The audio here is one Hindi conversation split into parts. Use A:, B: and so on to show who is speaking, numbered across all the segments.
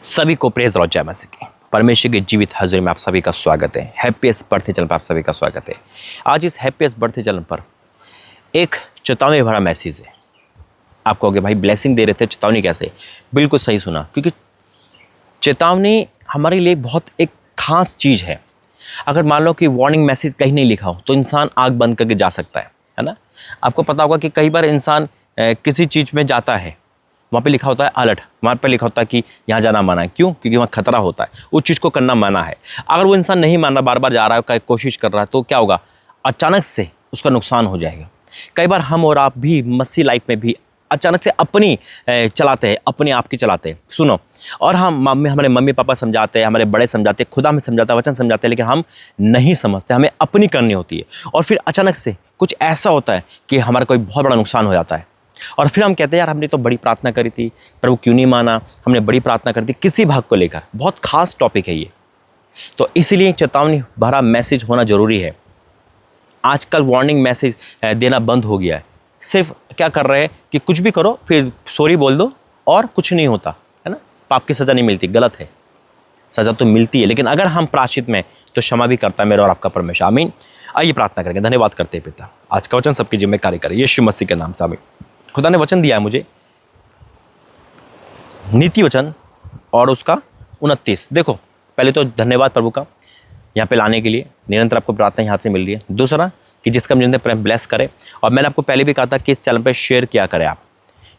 A: सभी को प्रेज लॉर्ड जय मसीह की परमेश्वर के जीवित हाजिर में आप सभी का स्वागत है। हैप्पीएस्ट बर्थडे चैनल पर आप सभी का स्वागत है। आज इस हैप्पीएस्ट बर्थडे चैनल पर एक चेतावनी भरा मैसेज है। आप कहोगे भाई ब्लेसिंग दे रहे थे, चेतावनी कैसे? बिल्कुल सही सुना, क्योंकि चेतावनी हमारे लिए बहुत एक खास चीज़ है। अगर मान लो कि वार्निंग मैसेज कहीं नहीं लिखा हो तो इंसान आँख बंद करके जा सकता है ना। आपको पता होगा कि कई बार इंसान किसी चीज़ में जाता है, वहाँ पे लिखा होता है अलर्ट, वहाँ पे लिखा होता है कि यहाँ जाना मना है। क्यों? क्योंकि वहाँ खतरा होता है, उस चीज़ को करना मना है। अगर वो इंसान नहीं मान रहा, बार बार जा रहा है, कोशिश कर रहा है, तो क्या होगा? अचानक से उसका नुकसान हो जाएगा। कई बार हम और आप भी मसीह लाइफ में भी अचानक से अपनी चलाते हैं, अपने आप की चलाते हैं। सुनो, और हमारे मम्मी पापा समझाते हैं, हमारे बड़े समझाते हैं, खुदा हमें समझाता है, वचन समझाते हैं, लेकिन हम नहीं समझते, हमें अपनी करनी होती है। और फिर अचानक से कुछ ऐसा होता है कि हमारा कोई बहुत बड़ा नुकसान हो जाता है। और फिर हम कहते हैं यार हमने तो बड़ी प्रार्थना करी थी, प्रभु क्यों नहीं माना? हमने बड़ी प्रार्थना करी थी किसी भाग को लेकर। बहुत खास टॉपिक है ये, तो इसीलिए चेतावनी भरा मैसेज होना ज़रूरी है। आजकल वार्निंग मैसेज देना बंद हो गया है। सिर्फ क्या कर रहे हैं कि कुछ भी करो फिर सॉरी बोल दो और कुछ नहीं होता है ना। पाप की सज़ा नहीं मिलती, गलत है। सज़ा तो मिलती है, लेकिन अगर हम प्रायश्चित में तो क्षमा भी करता है मेरा और आपका परमेश्वर। आमीन। आइए प्रार्थना करेंगे। धन्यवाद करते हैं पिता, आज का वचन सबकी जिम्मे कार्य करे यीशु मसीह के नाम से आमीन। खुदा ने वचन दिया है मुझे, नीति वचन और उसका 29। देखो, पहले तो धन्यवाद प्रभु का यहाँ पे लाने के लिए। निरंतर आपको प्रार्थना यहाँ से मिल रही है। दूसरा कि जिसका मुझे प्रेम ब्लेस करे। और मैंने आपको पहले भी कहा था कि इस चैनल पे शेयर किया करें आप।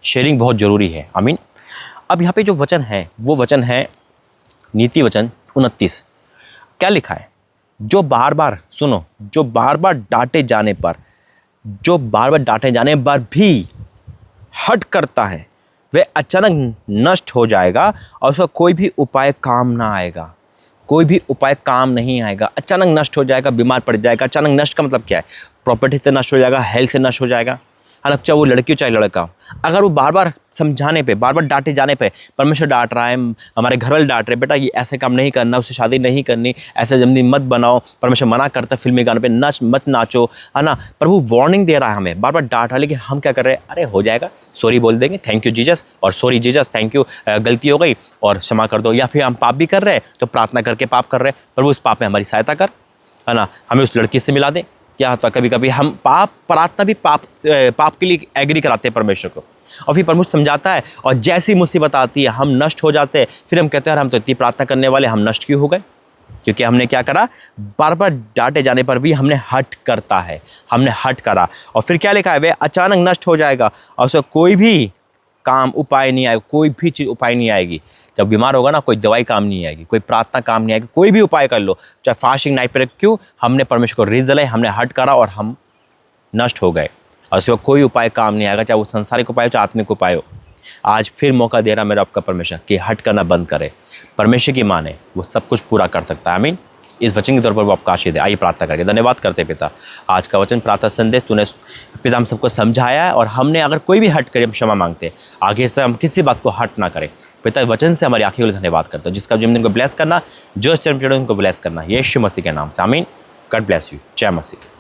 A: शेयरिंग बहुत ज़रूरी है। आमीन। अब यहाँ पे जो वचन है वो वचन है नीति वचन 29। क्या लिखा है? जो बार बार सुनो, जो बार बार डांटे जाने पर भी हट करता है वह अचानक नष्ट हो जाएगा और उसका कोई भी उपाय काम ना आएगा। कोई भी उपाय काम नहीं आएगा। अचानक नष्ट हो जाएगा, बीमार पड़ जाएगा। अचानक नष्ट का मतलब क्या है? प्रॉपर्टी से नष्ट हो जाएगा, हेल्थ से नष्ट हो जाएगा, है ना। चाहे वो लड़की हो चाहे लड़का हो। अगर वो बार बार समझाने पे, बार बार डांटे जाने पे, परमेश्वर डांट रहा है, हमारे घर वाले डांट रहे, बेटा ये ऐसे काम नहीं करना, उससे शादी नहीं करनी, ऐसे जल्दी मत बनाओ, परमेश्वर मना करता है फिल्मी गानों पे मत नाचो, है ना। प्रभु वार्निंग दे रहा है, हमें बार बार डांट रहा है, लेकिन हम क्या कर रहे हैं? अरे हो जाएगा, सॉरी बोल देंगे, थैंक यू जीसस, और सॉरी जीसस, थैंक यू, गलती हो गई और क्षमा कर दो। या फिर हम पाप भी कर रहे हैं तो प्रार्थना करके पाप कर रहे हैं, प्रभु उस पाप में हमारी सहायता कर, है ना, हमें उस लड़की से मिला दे। क्या होता है कभी कभी हम प्रार्थना भी पाप के लिए एग्री कराते हैं परमेश्वर को, और फिर परमेश्वर समझाता है और जैसी मुसीबत आती है हम नष्ट हो जाते हैं। फिर हम कहते हैं यार हम तो इतनी प्रार्थना करने वाले, हम नष्ट क्यों हो गए? क्योंकि हमने क्या करा? बार बार डांटे जाने पर भी हमने हट करता है, हमने हट करा। और फिर क्या लिखा है? वह अचानक नष्ट हो जाएगा और उसका कोई भी काम उपाय नहीं आएगा। कोई भी चीज़ उपाय नहीं आएगी। जब बीमार होगा ना, कोई दवाई काम नहीं आएगी, कोई प्रार्थना काम नहीं आएगी, कोई भी उपाय कर लो, चाहे फास्टिंग नाइट पर। क्यों? हमने परमेश्वर को रिजल है, हमने हट करा और हम नष्ट हो गए। और उसके बाद कोई उपाय काम नहीं आएगा, चाहे वो संसारिक उपाय हो चाहे आत्मिक उपाय हो। आज फिर मौका दे रहा मेरा आपका परमेश्वर कि हट करना बंद करे। परमेश्वर की माने, वो सब कुछ पूरा कर सकता है। आमीन। इस वचन के तौर पर वो आपका आशीष दे। आइए प्रार्थना करके धन्यवाद करते पिता, आज का वचन प्रार्थना संदेश तूने पिता हम सबको समझाया है, और हमने अगर कोई भी हट करे हम क्षमा मांगते हैं। आगे से हम किसी बात को हट ना करें पिता। वचन से हमारी आंखें के लिए धन्यवाद करता हूँ। जिसका जन्मदिन को ब्लेस करना, जो चरण उनको ब्लेस करना, यीशु मसीह के नाम से आमीन। God bless you. जय मसीह।